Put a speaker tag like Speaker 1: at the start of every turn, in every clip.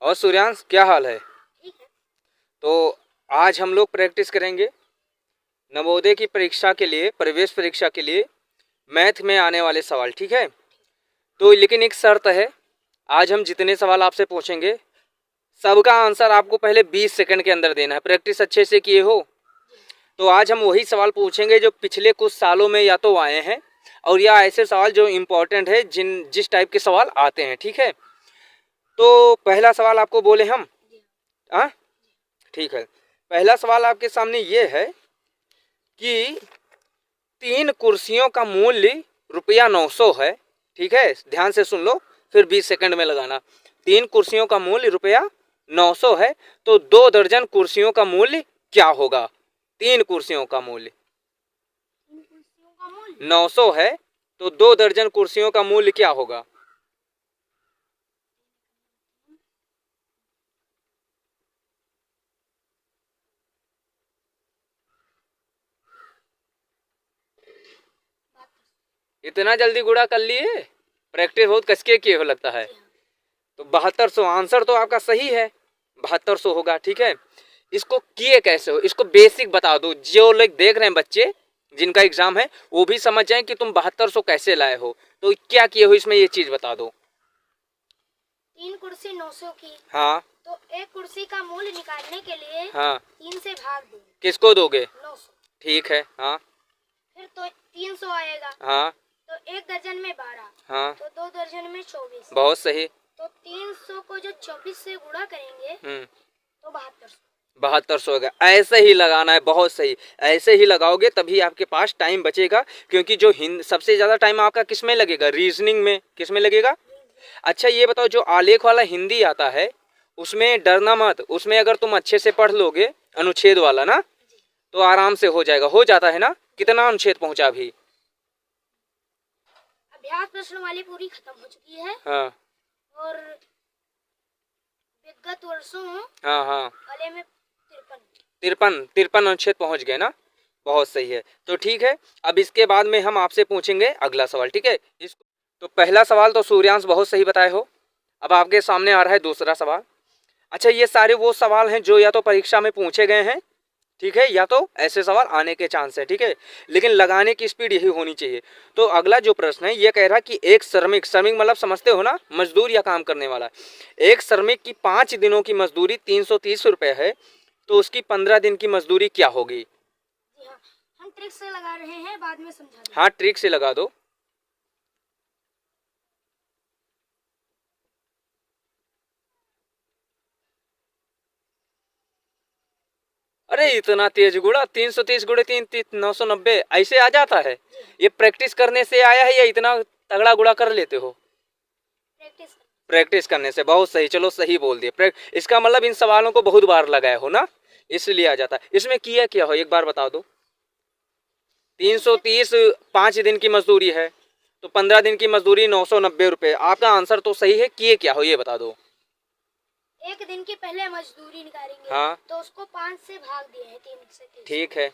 Speaker 1: और सूर्यांश क्या हाल है?
Speaker 2: ठीक है।
Speaker 1: तो आज हम लोग प्रैक्टिस करेंगे नवोदय की परीक्षा के लिए, प्रवेश परीक्षा के लिए मैथ में आने वाले सवाल, ठीक है? तो लेकिन एक शर्त है, आज हम जितने सवाल आपसे पूछेंगे सबका आंसर आपको पहले 20 सेकंड के अंदर देना है। प्रैक्टिस अच्छे से किए हो? तो आज हम वही सवाल पूछेंगे जो पिछले कुछ सालों में या तो आए हैं और या ऐसे सवाल जो इम्पोर्टेंट है, जिस टाइप के सवाल आते हैं, ठीक है? तो पहला सवाल आपको बोले हम, हाँ ठीक है। पहला सवाल आपके सामने ये है कि 3 कुर्सियों का मूल्य ₹900 है, ठीक है? ध्यान से सुन लो, फिर 20 सेकंड में लगाना। 3 कुर्सियों का मूल्य ₹900 है, तो 2 दर्जन कुर्सियों का मूल्य क्या होगा? 3 कुर्सियों का मूल्य 900 है, तो 2 दर्जन कुर्सियों का मूल्य क्या होगा? इतना जल्दी गुणा कर लिए? प्रैक्टिस बहुत कसके किए हो लगता है। तो 7200 आंसर तो आपका सही है, 7200 होगा, ठीक है? इसको किए कैसे हो, इसको बेसिक बता दो। जो लोग देख रहे हैं बच्चे जिनका एग्जाम है वो भी समझ जाए कि तुम 7200 कैसे लाए हो। तो क्या किए हो इसमें, ये चीज बता दो।
Speaker 2: 3 कुर्सी 900 की।
Speaker 1: हाँ,
Speaker 2: तो एक कुर्सी का मूल्य निकालने के लिए
Speaker 1: हाँ
Speaker 2: 3 से भाग दो।
Speaker 1: किसको दोगे?
Speaker 2: 900।
Speaker 1: ठीक है, हाँ
Speaker 2: फिर तो 300 आएगा।
Speaker 1: हाँ
Speaker 2: तो एक दर्जन में 12,
Speaker 1: हाँ,
Speaker 2: तो 2 दर्जन में 24।
Speaker 1: बहुत सही।
Speaker 2: तो 300 को जो 24 से गुणा करेंगे तो 7200।
Speaker 1: 7200 होगा। ऐसे ही लगाना है, बहुत सही। ऐसे ही लगाओगे तभी आपके पास टाइम बचेगा, क्योंकि जो सबसे ज्यादा टाइम आपका किस में लगेगा? रीजनिंग में। किस में लगेगा? अच्छा ये बताओ, जो आलेख वाला हिंदी आता है उसमें डरना मत। उसमें अगर तुम अच्छे से पढ़ लोगे अनुच्छेद वाला ना, तो आराम से हो जाएगा। हो जाता है ना? कितना अनुच्छेद पहुंचा अभी?
Speaker 2: अभ्यास प्रश्न वाली पूरी खत्म हो चुकी है।
Speaker 1: हाँ,
Speaker 2: और विगत वर्षों
Speaker 1: हाँ हाँ
Speaker 2: वाले में
Speaker 1: 53 अनुच्छेद पहुंच गए ना? बहुत सही है। तो ठीक है, अब इसके बाद में हम आपसे पूछेंगे अगला सवाल, ठीक है? इसको तो पहला सवाल तो सूर्यांश बहुत सही बताए हो। अब आपके सामने आ रहा है दूसरा सवाल। अच्छा, ये सारे वो सवाल हैं जो या तो परीक्षा में पूछे गए हैं, ठीक है, या तो ऐसे सवाल आने के चांस है, ठीक है? लेकिन लगाने की स्पीड यही होनी चाहिए। तो अगला जो प्रश्न है ये कह रहा कि एक श्रमिक, श्रमिक मतलब समझते हो ना, मजदूर या काम करने वाला। एक श्रमिक की 5 दिनों की मजदूरी 330 रुपये है, तो उसकी 15 दिन की मजदूरी क्या होगी?
Speaker 2: जी हाँ, हम ट्रिक से लगा रहे हैं, बाद में समझा देंगे।
Speaker 1: हाँ, ट्रिक से लगा दो। अरे इतना तेज गुड़ा, 330 गुड़े 3 990 ऐसे आ जाता है? ये प्रैक्टिस करने से आया है या इतना तगड़ा गुड़ा कर लेते हो? प्रैक्टिस करने से। बहुत सही, चलो सही बोल दिए। इसका मतलब इन सवालों को बहुत बार लगाए हो ना, इसलिए आ जाता है। इसमें किया क्या हो एक बार बता दो। 330 5 दिन की मजदूरी है, तो 15 दिन की मजदूरी 990 रुपये। आपका आंसर तो सही है, किए क्या हो ये बता दो।
Speaker 2: एक दिन की पहले मजदूरी निकालेंगे,
Speaker 1: हाँ,
Speaker 2: तो उसको 5 से भाग दिए हैं, 3 से 30।
Speaker 1: ठीक है।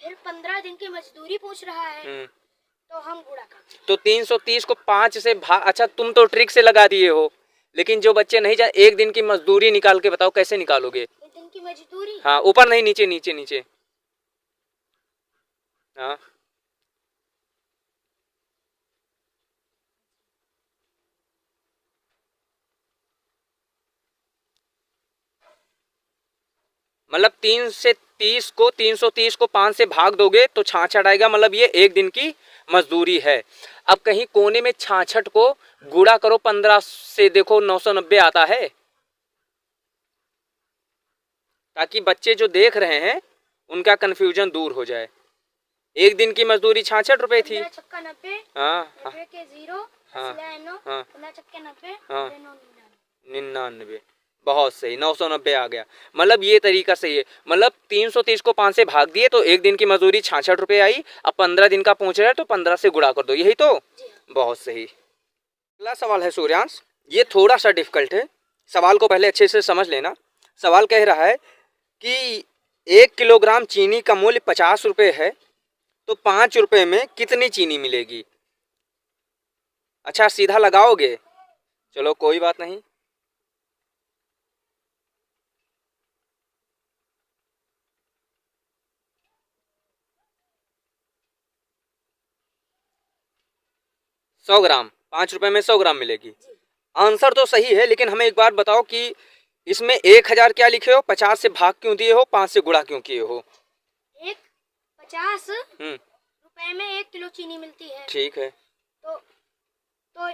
Speaker 2: फिर 15 दिन की मजदूरी पूछ रहा है, तो हम गुणा कर।
Speaker 1: तो 330 को 5 से भाग। अच्छा, तुम तो ट्रिक से लगा दिए हो, लेकिन जो बच्चे नहीं जाए, एक दिन की मजदूरी निकाल के बताओ कैसे निकालोगे?
Speaker 2: एक दिन की मजदूरी,
Speaker 1: हाँ, ऊपर नहीं, नीचे नीचे नीचे। हाँ, मतलब 330 को 5 से भाग दोगे तो 66 आएगा, मतलब ये एक दिन की मजदूरी है। अब कहीं कोने में 66 को गुणा करो 15 से, देखो 990 आता है, ताकि बच्चे जो देख रहे हैं उनका कंफ्यूजन दूर हो जाए। एक दिन की मजदूरी 66 रुपए थी।
Speaker 2: 90,
Speaker 1: हाँ,
Speaker 2: के 0,
Speaker 1: हाँ,
Speaker 2: 90,
Speaker 1: हाँ 99, बहुत सही, 990 आ गया। मतलब ये तरीका सही है। मतलब 330 को 5 से भाग दिए तो एक दिन की मजदूरी 66 रुपये आई। अब 15 दिन का पूछ रहा है तो 15 से गुणा कर दो, यही तो। बहुत सही। अगला सवाल है सूर्यांश, ये थोड़ा सा डिफिकल्ट है, सवाल को पहले अच्छे से समझ लेना। सवाल कह रहा है कि 1 किलोग्राम चीनी का मूल्य 50 रुपये है, तो 5 रुपये में कितनी चीनी मिलेगी? अच्छा, सीधा लगाओगे? चलो कोई बात नहीं। 100 ग्राम, 5 रुपए में 100 ग्राम मिलेगी।
Speaker 2: जी।
Speaker 1: आंसर तो सही है, लेकिन हमें एक बात बताओ कि इसमें 1000 क्या लिखे हो, 50 से भाग क्यों दिए हो, 5 से गुणा क्यों किए हो?
Speaker 2: 50 रुपए में 1 किलो चीनी मिलती है।
Speaker 1: ठीक है।
Speaker 2: तो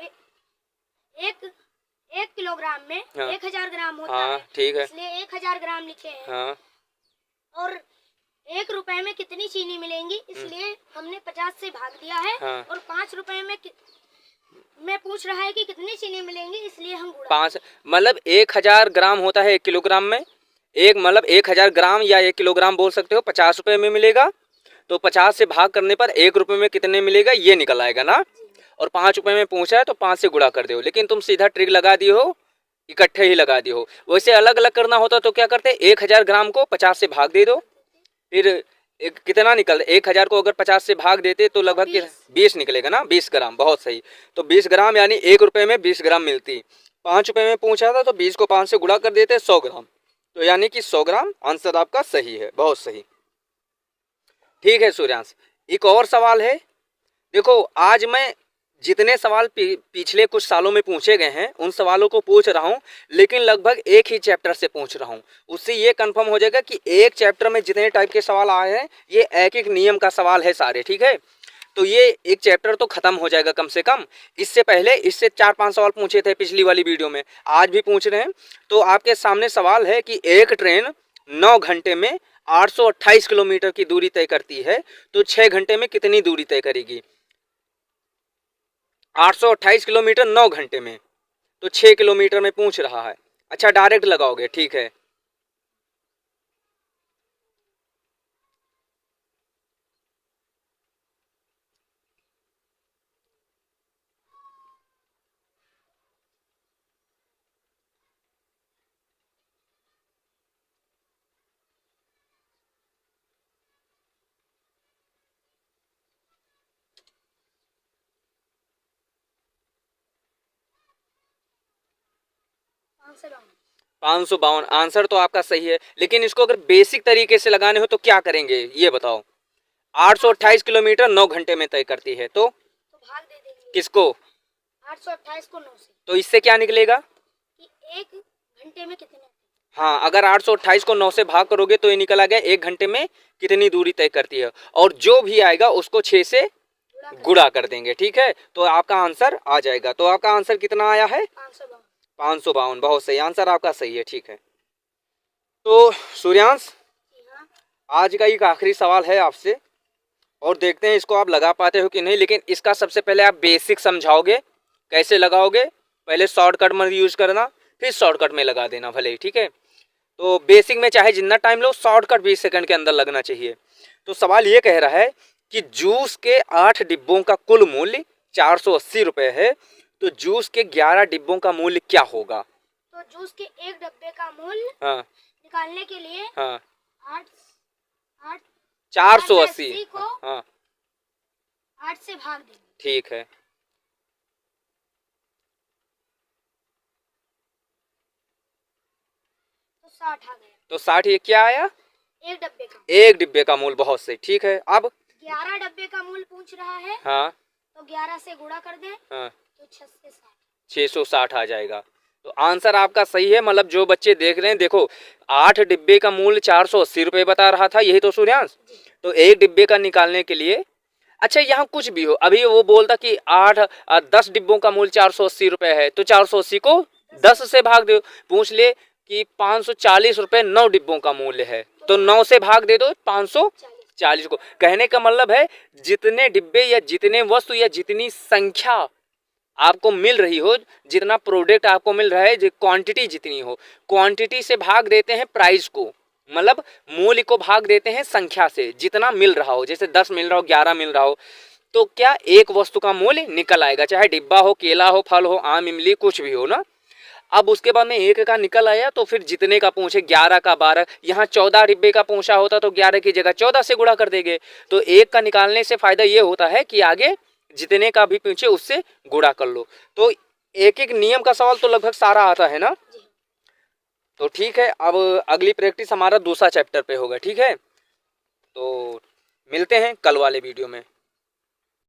Speaker 2: एक किलोग्राम में
Speaker 1: हाँ।
Speaker 2: 1000 ग्राम होता
Speaker 1: हाँ,
Speaker 2: है,
Speaker 1: ठीक है।
Speaker 2: इसलिए 1000 ग्राम लिखे हैं।
Speaker 1: हाँ।
Speaker 2: और 1 रुपए में कितनी चीनी मिलेंगी, इसलिए हमने 50 से भाग दिया है।
Speaker 1: हाँ।
Speaker 2: और 5 रुपए में पूछ रहा है कि कितनी चीनी मिलेंगी, इसलिए हम गुणा।
Speaker 1: 5 मतलब 1000 ग्राम होता है 1 किलोग्राम में। एक मतलब 1000 ग्राम या 1 किलोग्राम बोल सकते हो, 50 रुपए में मिलेगा। तो 50 से भाग करने पर 1 रुपए में कितने मिलेगा ये निकल आएगा ना। और 5 रुपए में पूछा है तो 5 से गुणा कर दो। लेकिन तुम सीधा ट्रिक लगा दी हो, इकट्ठे ही लगा दी हो। वैसे अलग अलग करना होता तो क्या करते, 1000 ग्राम को 50 से भाग दे दो, फिर कितना निकल, 1000 को अगर 50 से भाग देते तो लगभग 20 निकलेगा ना, 20 ग्राम। बहुत सही। तो 20 ग्राम यानी 1 रुपए में 20 ग्राम मिलती। 5 रुपए में पूछा था तो 20 को 5 से गुणा कर देते 100 ग्राम। तो यानी कि 100 ग्राम आंसर आपका सही है। बहुत सही। ठीक है सूर्यांश, एक और सवाल है। देखो आज मैं जितने सवाल पिछले कुछ सालों में पूछे गए हैं उन सवालों को पूछ रहा हूं, लेकिन लगभग एक ही चैप्टर से पूछ रहा हूं। उससे ये कंफर्म हो जाएगा कि एक चैप्टर में जितने टाइप के सवाल आए हैं ये एक एक नियम का सवाल है सारे। ठीक है, तो ये एक चैप्टर तो खत्म हो जाएगा कम से कम। इससे पहले इससे 4-5 सवाल पूछे थे पिछली वाली वीडियो में, आज भी पूछ रहे हैं। तो आपके सामने सवाल है कि एक ट्रेन 9 घंटे में 828 किलोमीटर की दूरी तय करती है, तो 6 घंटे में कितनी दूरी तय करेगी? 828 किलोमीटर 9 घंटे में, तो 6 किलोमीटर में पूछ रहा है। अच्छा डायरेक्ट लगाओगे, ठीक है।
Speaker 2: आंसर
Speaker 1: 552 आंसर तो आपका सही है, लेकिन इसको अगर बेसिक तरीके से लगाने हो तो क्या करेंगे ये बताओ। 828 किलोमीटर 9 घंटे में तय करती है, तो
Speaker 2: भाग दे देंगे
Speaker 1: किसको?
Speaker 2: 828 को 9 से।
Speaker 1: तो इससे क्या निकलेगा
Speaker 2: कि 1 घंटे में कितने।
Speaker 1: हाँ, अगर 828 को 9 से भाग करोगे तो ये निकल आ गया 1 घंटे में कितनी दूरी तय करती है, और जो भी आएगा उसको 6 से गुणा कर देंगे। ठीक है, तो आपका आंसर आ जाएगा। तो आपका आंसर कितना आया है? 552। बहुत सही, आंसर आपका सही है। ठीक है, तो सूर्यांश आज का एक आखिरी सवाल है आपसे, और देखते हैं इसको आप लगा पाते हो कि नहीं। लेकिन इसका सबसे पहले आप बेसिक समझाओगे, कैसे लगाओगे। पहले शॉर्टकट मत यूज करना, फिर शॉर्टकट में लगा देना भले ही। ठीक है, तो बेसिक में चाहे जितना टाइम लो, शॉर्टकट 20 सेकंड के अंदर लगना चाहिए। तो सवाल ये कह रहा है कि जूस के 8 डिब्बों का कुल मूल्य 480 रुपए है, तो जूस के 11 डिब्बों का मूल्य क्या होगा?
Speaker 2: तो जूस के एक डब्बे का मूल्य
Speaker 1: हाँ
Speaker 2: निकालने के लिए
Speaker 1: हाँ
Speaker 2: 480 को
Speaker 1: हाँ
Speaker 2: 8 से भाग देंगे।
Speaker 1: ठीक है,
Speaker 2: तो 60 आ गया।
Speaker 1: तो 60 ये क्या आया?
Speaker 2: एक डब्बे का।
Speaker 1: एक डिब्बे का मूल्य। बहुत सही। ठीक है, अब
Speaker 2: 11 डब्बे का मूल्य पूछ रहा है।
Speaker 1: हाँ
Speaker 2: तो 11 से गुणा कर दें
Speaker 1: हाँ
Speaker 2: तो
Speaker 1: 660 आ जाएगा। तो आंसर आपका सही है। मतलब जो बच्चे देख रहे हैं, देखो 8 डिब्बे का मूल्य 480 रुपये बता रहा था, यही तो सूर्यांश। तो एक डिब्बे का निकालने के लिए, अच्छा यहाँ कुछ भी हो, अभी वो बोलता कि 10 डिब्बों का मूल्य 480 रुपये है, तो 480 को 10 से भाग दो। पूछ ले कि 540 रुपये 9 डिब्बों का मूल्य है, तो 9 से भाग दे दो 540 को। कहने का मतलब है जितने डिब्बे या जितने वस्तु या जितनी संख्या आपको मिल रही हो, जितना प्रोडक्ट आपको मिल रहा है, क्वांटिटी जितनी हो, क्वांटिटी से भाग देते हैं प्राइस को, मतलब मूल्य को भाग देते हैं संख्या से, जितना मिल रहा हो। जैसे 10 मिल रहा हो, 11 मिल रहा हो, तो क्या एक वस्तु का मूल्य निकल आएगा, चाहे डिब्बा हो, केला हो, फल हो, आम, इमली, कुछ भी हो ना। अब उसके बाद में एक का निकल आया, तो फिर जितने का पूछे 11 का 12, यहाँ 14 डिब्बे का पूछा होता तो 11 की जगह 14 से गुणा कर देंगे। तो एक का निकालने से फायदा ये होता है कि आगे जितने का भी पूछे उससे गुणा कर लो। तो एक एक नियम का सवाल तो लगभग सारा आता है ना। तो ठीक है, अब अगली प्रैक्टिस हमारा दूसरा चैप्टर पे होगा। ठीक है, तो मिलते हैं कल वाले वीडियो में।